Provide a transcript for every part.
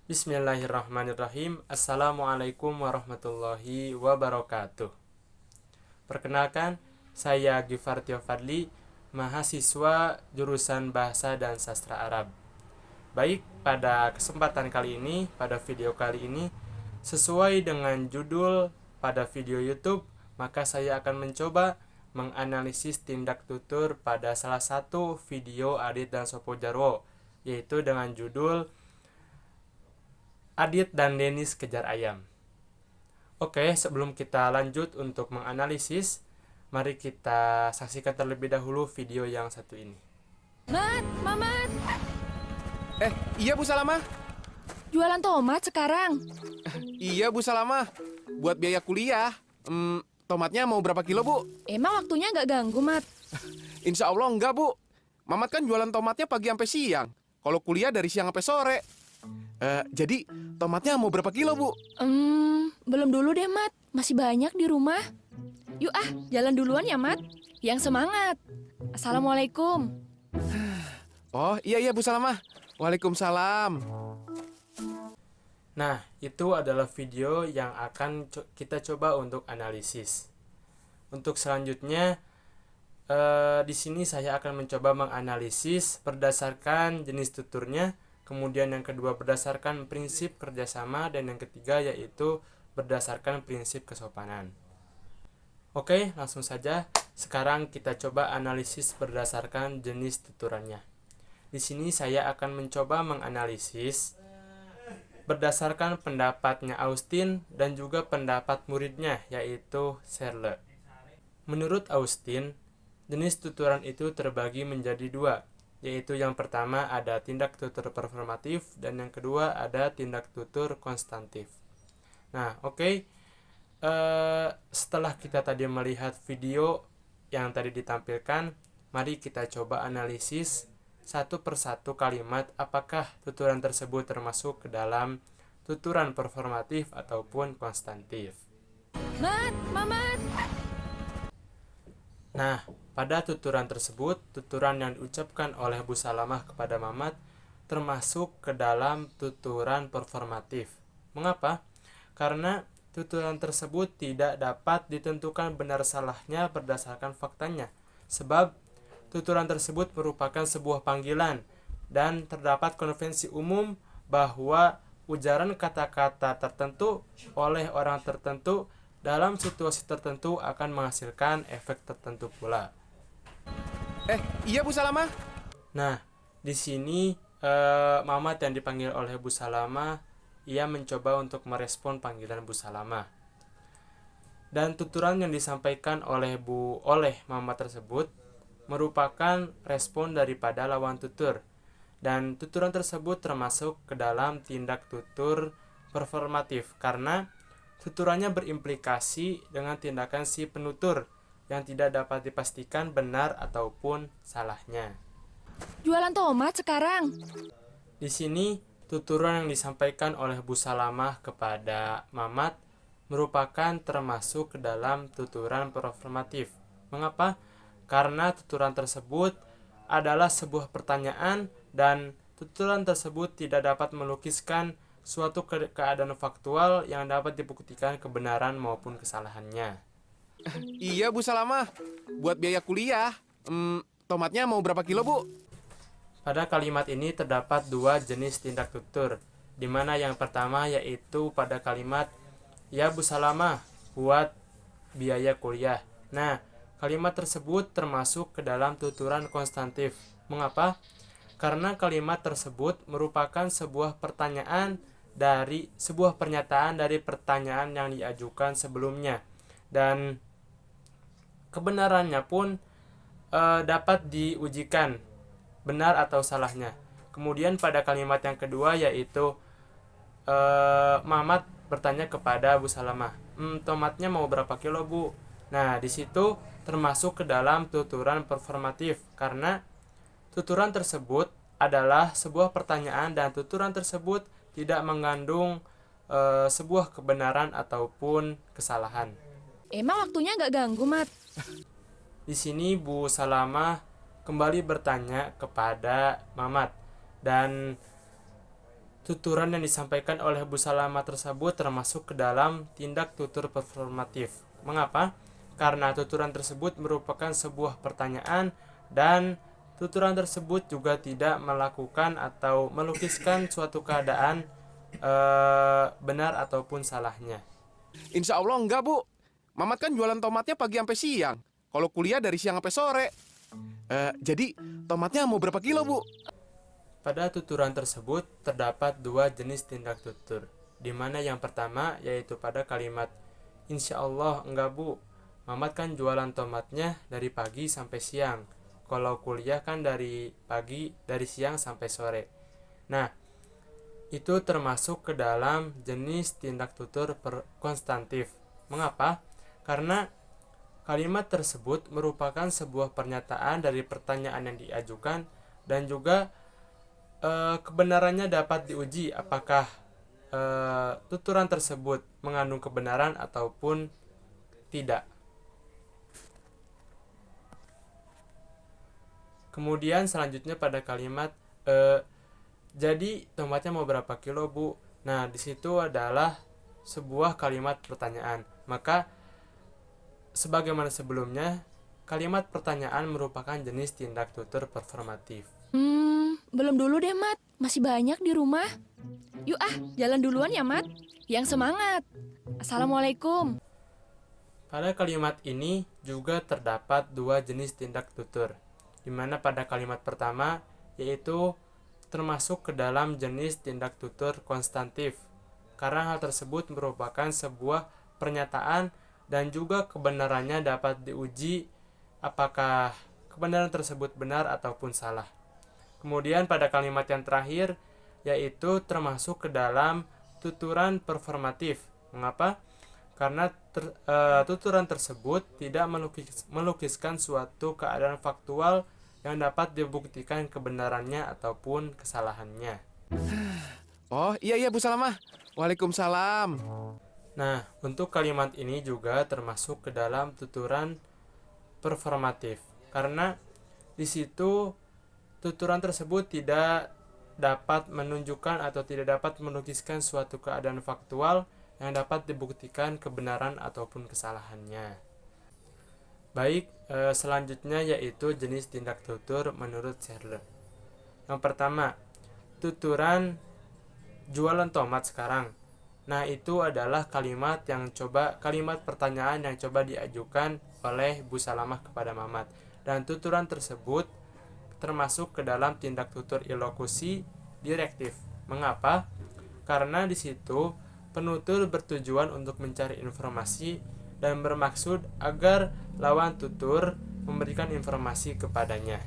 Bismillahirrahmanirrahim. Assalamualaikum warahmatullahi wabarakatuh. Perkenalkan, saya Gifar Tio Fadli, mahasiswa jurusan Bahasa dan Sastra Arab. Baik, pada kesempatan kali ini, pada video kali ini, sesuai dengan judul pada video YouTube, maka saya akan mencoba menganalisis tindak tutur pada salah satu video Adit dan Sopo Jarwo, yaitu dengan judul Adit dan Denis kejar ayam. Oke, sebelum kita lanjut untuk menganalisis, mari kita saksikan terlebih dahulu video yang satu ini. Mat, Mamat, Iya Bu Salamah. jualan tomat sekarang. Iya Bu Salamah. Buat biaya kuliah. Tomatnya mau berapa kilo Bu? Emang waktunya nggak ganggu, Mat? Insya Allah enggak Bu. Mamat kan jualan tomatnya pagi sampai siang. Kalau kuliah dari siang sampai sore. Jadi tomatnya mau berapa kilo Bu? Belum dulu deh, Mat. Masih banyak di rumah. Yuk jalan duluan ya, Mat. Yang semangat. Assalamualaikum. Oh iya Bu Salamah. Waalaikumsalam. Nah, itu adalah video yang akan kita coba untuk analisis. Untuk selanjutnya, di sini saya akan mencoba menganalisis berdasarkan jenis tuturnya, kemudian yang kedua berdasarkan prinsip kerjasama, dan yang ketiga yaitu berdasarkan prinsip kesopanan. Oke, langsung saja. Sekarang kita coba analisis berdasarkan jenis tuturannya. Di sini saya akan mencoba menganalisis berdasarkan pendapatnya Austin dan juga pendapat muridnya, yaitu Serle. Menurut Austin, jenis tuturan itu terbagi menjadi dua, yaitu yang pertama ada tindak tutur performatif dan yang kedua ada tindak tutur konstantif. Nah, oke. Setelah kita tadi melihat video yang tadi ditampilkan, mari kita coba analisis satu persatu kalimat apakah tuturan tersebut termasuk ke dalam tuturan performatif ataupun konstantif. Mat, Mamat. Nah, pada tuturan tersebut, tuturan yang diucapkan oleh Bu Salamah kepada Mamat termasuk ke dalam tuturan performatif. Mengapa? Karena tuturan tersebut tidak dapat ditentukan benar salahnya berdasarkan faktanya, sebab tuturan tersebut merupakan sebuah panggilan dan terdapat konvensi umum bahwa ujaran kata-kata tertentu oleh orang tertentu dalam situasi tertentu akan menghasilkan efek tertentu pula. Iya Bu Salamah. Nah, di sini Mamat yang dipanggil oleh Bu Salamah, ia mencoba untuk merespon panggilan Bu Salamah. Dan tuturan yang disampaikan oleh Mamat tersebut merupakan respon daripada lawan tutur. Dan tuturan tersebut termasuk ke dalam tindak tutur performatif karena tuturannya berimplikasi dengan tindakan si penutur yang tidak dapat dipastikan benar ataupun salahnya. Jualan tomat sekarang. Di sini, tuturan yang disampaikan oleh Bu Salamah kepada Mamat merupakan termasuk ke dalam tuturan performatif. Mengapa? Karena tuturan tersebut adalah sebuah pertanyaan dan tuturan tersebut tidak dapat melukiskan suatu keadaan faktual yang dapat dibuktikan kebenaran maupun kesalahannya. Iya Bu Salamah. Buat biaya kuliah. Tomatnya mau berapa kilo Bu? Pada kalimat ini terdapat dua jenis tindak tutur, di mana yang pertama yaitu pada kalimat ya Bu Salamah buat biaya kuliah. Nah, kalimat tersebut termasuk ke dalam tuturan konstantif. Mengapa? Karena kalimat tersebut merupakan sebuah pernyataan dari pertanyaan yang diajukan sebelumnya, dan kebenarannya pun dapat diujikan benar atau salahnya. Kemudian pada kalimat yang kedua yaitu Mamat bertanya kepada Bu Salamah, tomatnya mau berapa kilo Bu? Nah, di situ termasuk ke dalam tuturan performatif karena tuturan tersebut adalah sebuah pertanyaan dan tuturan tersebut tidak mengandung sebuah kebenaran ataupun kesalahan. Emang waktunya nggak ganggu, Mat? Di sini Bu Salamah kembali bertanya kepada Mamat, dan tuturan yang disampaikan oleh Bu Salamah tersebut termasuk ke dalam tindak tutur performatif. Mengapa? Karena tuturan tersebut merupakan sebuah pertanyaan dan tuturan tersebut juga tidak melakukan atau melukiskan suatu keadaan benar ataupun salahnya. Insya Allah enggak, Bu. Mamat kan jualan tomatnya pagi sampai siang. Kalau kuliah dari siang sampai sore. Jadi tomatnya mau berapa kilo, Bu? Pada tuturan tersebut terdapat dua jenis tindak tutur, di mana yang pertama yaitu pada kalimat Insya Allah enggak Bu, Mamat kan jualan tomatnya dari pagi sampai siang. Kalau kuliah kan dari siang sampai sore. Nah, itu termasuk ke dalam jenis tindak tutur konstantif. Mengapa? Karena kalimat tersebut merupakan sebuah pernyataan dari pertanyaan yang diajukan dan juga kebenarannya dapat diuji apakah tuturan tersebut mengandung kebenaran ataupun tidak. Kemudian selanjutnya pada kalimat jadi tomatnya mau berapa kilo Bu? Nah, di situ adalah sebuah kalimat pertanyaan. Maka sebagaimana sebelumnya, kalimat pertanyaan merupakan jenis tindak tutur performatif. Belum dulu deh, Mat. Masih banyak di rumah. Yuk jalan duluan ya, Mat. Yang semangat. Assalamualaikum. Pada kalimat ini juga terdapat dua jenis tindak tutur, di mana pada kalimat pertama yaitu termasuk ke dalam jenis tindak tutur konstantif, karena hal tersebut merupakan sebuah pernyataan dan juga kebenarannya dapat diuji apakah kebenaran tersebut benar ataupun salah. Kemudian pada kalimat yang terakhir yaitu termasuk ke dalam tuturan performatif. Mengapa? Karena tuturan tersebut tidak melukiskan suatu keadaan faktual yang dapat dibuktikan kebenarannya ataupun kesalahannya. Oh, iya Bu Salamah. Waalaikumsalam. Nah, untuk kalimat ini juga termasuk ke dalam tuturan performatif. Karena di situ tuturan tersebut tidak dapat menunjukkan atau tidak dapat melukiskan suatu keadaan faktual yang dapat dibuktikan kebenaran ataupun kesalahannya. Baik, selanjutnya yaitu jenis tindak tutur menurut Sherlock. Yang pertama, tuturan jualan tomat sekarang. Nah, itu adalah kalimat pertanyaan yang coba diajukan oleh Bu Salamah kepada Mamat. Dan tuturan tersebut termasuk ke dalam tindak tutur ilokusi direktif. Mengapa? Karena di situ penutur bertujuan untuk mencari informasi dan bermaksud agar lawan tutur memberikan informasi kepadanya.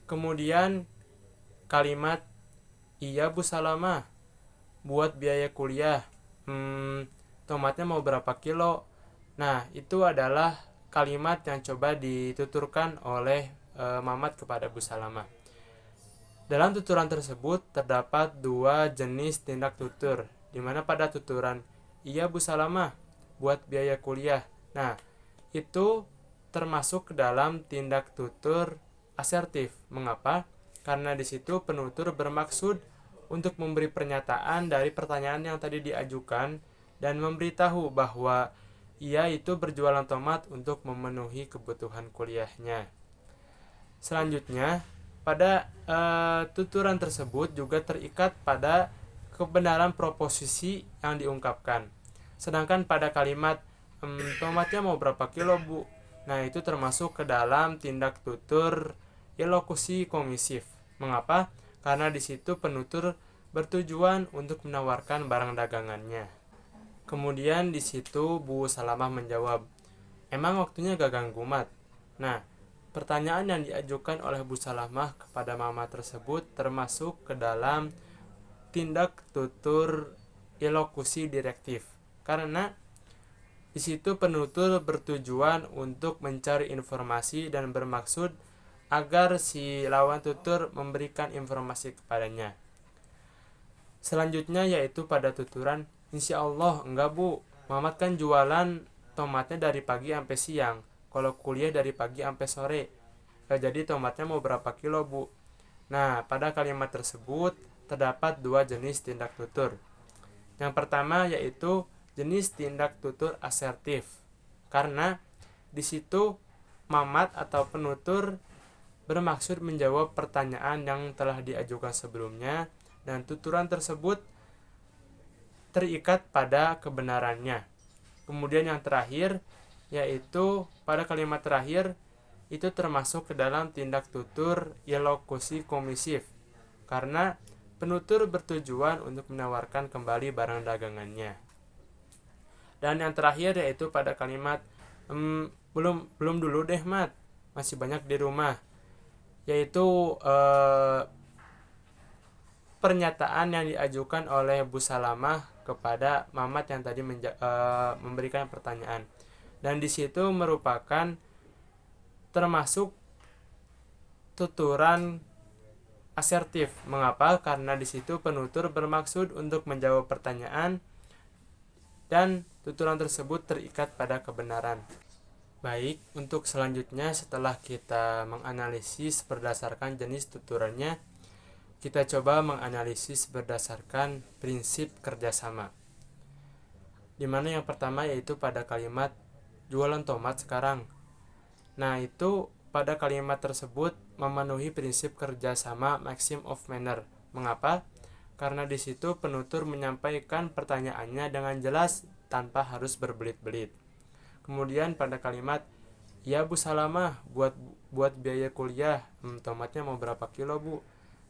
Kemudian kalimat iya Bu Salamah, buat biaya kuliah. Tomatnya mau berapa kilo? Nah, itu adalah kalimat yang coba dituturkan oleh Mamat kepada Bu Salamah. Dalam tuturan tersebut terdapat dua jenis tindak tutur, di mana pada tuturan iya Bu Salamah buat biaya kuliah. Nah, itu termasuk ke dalam tindak tutur asertif. Mengapa? Karena di situ penutur bermaksud untuk memberi pernyataan dari pertanyaan yang tadi diajukan dan memberitahu bahwa ia itu berjualan tomat untuk memenuhi kebutuhan kuliahnya. Selanjutnya, pada tuturan tersebut juga terikat pada kebenaran proposisi yang diungkapkan. Sedangkan pada kalimat tomatnya mau berapa kilo Bu? Nah, itu termasuk ke dalam tindak tutur ilokusi komisif. Mengapa? Karena di situ penutur bertujuan untuk menawarkan barang dagangannya. Kemudian di situ Bu Salamah menjawab, emang waktunya gak ganggu Mat? Nah, pertanyaan yang diajukan oleh Bu Salamah kepada Mama tersebut termasuk ke dalam tindak tutur ilokusi direktif. Karena di situ penutur bertujuan untuk mencari informasi dan bermaksud agar si lawan tutur memberikan informasi kepadanya. Selanjutnya yaitu pada tuturan Insya Allah enggak Bu, Mamat kan jualan tomatnya dari pagi sampai siang. Kalau kuliah dari pagi sampai sore. Jadi tomatnya mau berapa kilo Bu? Nah, pada kalimat tersebut terdapat dua jenis tindak tutur. Yang pertama yaitu jenis tindak tutur asertif, karena di situ Mamat atau penutur bermaksud menjawab pertanyaan yang telah diajukan sebelumnya dan tuturan tersebut terikat pada kebenarannya. Kemudian yang terakhir yaitu pada kalimat terakhir itu termasuk ke dalam tindak tutur elokusi komisif, karena penutur bertujuan untuk menawarkan kembali barang dagangannya. Dan yang terakhir yaitu pada kalimat belum dulu deh Mat, masih banyak di rumah, yaitu pernyataan yang diajukan oleh Bu Salamah kepada Mamat yang tadi memberikan pertanyaan. Dan di situ merupakan termasuk tuturan asertif. Mengapa? Karena di situ penutur bermaksud untuk menjawab pertanyaan dan tuturan tersebut terikat pada kebenaran. Baik, untuk selanjutnya setelah kita menganalisis berdasarkan jenis tuturannya, kita coba menganalisis berdasarkan prinsip kerjasama. Dimana yang pertama yaitu pada kalimat jualan tomat sekarang. Nah, itu pada kalimat tersebut memenuhi prinsip kerjasama maxim of manner. Mengapa? Karena di situ penutur menyampaikan pertanyaannya dengan jelas tanpa harus berbelit-belit. Kemudian pada kalimat ya Bu Salamah, buat biaya kuliah, tomatnya mau berapa kilo Bu?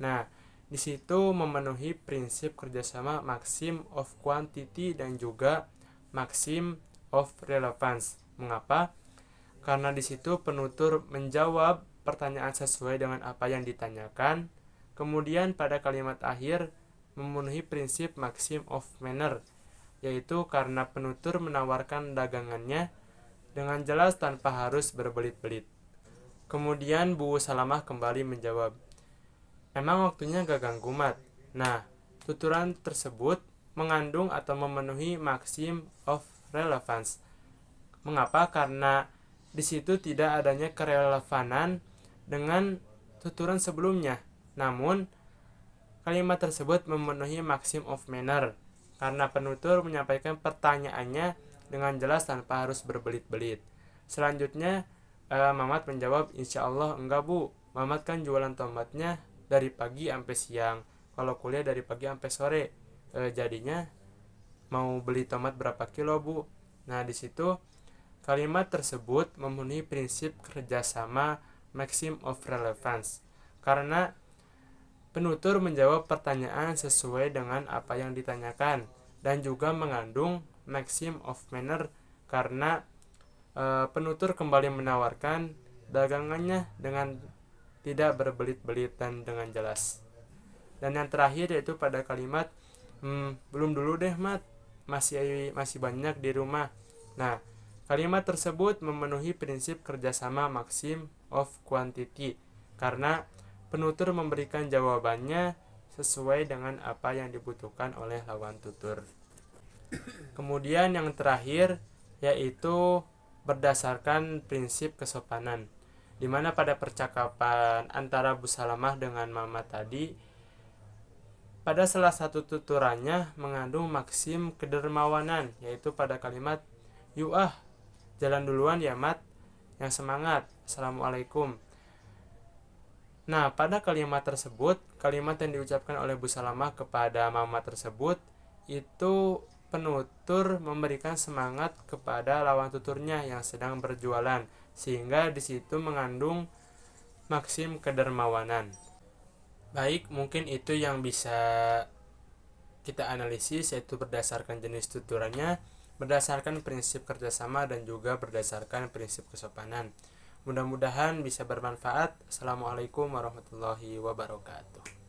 Nah, di situ memenuhi prinsip kerjasama maxim of quantity dan juga maxim of relevance. Mengapa? Karena di situ penutur menjawab pertanyaan sesuai dengan apa yang ditanyakan. Kemudian pada kalimat akhir memenuhi prinsip maxim of manner, yaitu karena penutur menawarkan dagangannya dengan jelas tanpa harus berbelit-belit. Kemudian Bu Salamah kembali menjawab, emang waktunya gak ganggu Mat? Nah, tuturan tersebut mengandung atau memenuhi maxim of relevance. Mengapa? Karena di situ tidak adanya kerelevanan dengan tuturan sebelumnya. Namun, kalimat tersebut memenuhi maxim of manner karena penutur menyampaikan pertanyaannya dengan jelas tanpa harus berbelit-belit. Selanjutnya, Mamat menjawab, insya Allah enggak Bu, Mamat kan jualan tomatnya dari pagi sampai siang, kalau kuliah dari pagi sampai sore, jadinya mau beli tomat berapa kilo Bu? Nah, di situ kalimat tersebut memenuhi prinsip kerjasama maxim of relevance karena penutur menjawab pertanyaan sesuai dengan apa yang ditanyakan dan juga mengandung maxim of manner karena penutur kembali menawarkan dagangannya dengan tidak berbelit-belit dan dengan jelas. Dan yang terakhir yaitu pada kalimat belum dulu deh Mat, masih banyak di rumah. Nah, kalimat tersebut memenuhi prinsip kerjasama maxim of quantity karena penutur memberikan jawabannya sesuai dengan apa yang dibutuhkan oleh lawan tutur. Kemudian yang terakhir yaitu berdasarkan prinsip kesopanan, di mana pada percakapan antara Bu Salamah dengan Mama tadi, pada salah satu tuturannya mengandung maksim kedermawanan, yaitu pada kalimat yuk jalan duluan ya Mat, yang semangat, Assalamualaikum. Nah, pada kalimat tersebut, kalimat yang diucapkan oleh Bu Salamah kepada Mama tersebut, itu penutur memberikan semangat kepada lawan tuturnya yang sedang berjualan, sehingga di situ mengandung maksim kedermawanan. Baik, mungkin itu yang bisa kita analisis, yaitu berdasarkan jenis tuturannya, berdasarkan prinsip kerjasama, dan juga berdasarkan prinsip kesopanan. Mudah-mudahan bisa bermanfaat. Assalamualaikum warahmatullahi wabarakatuh.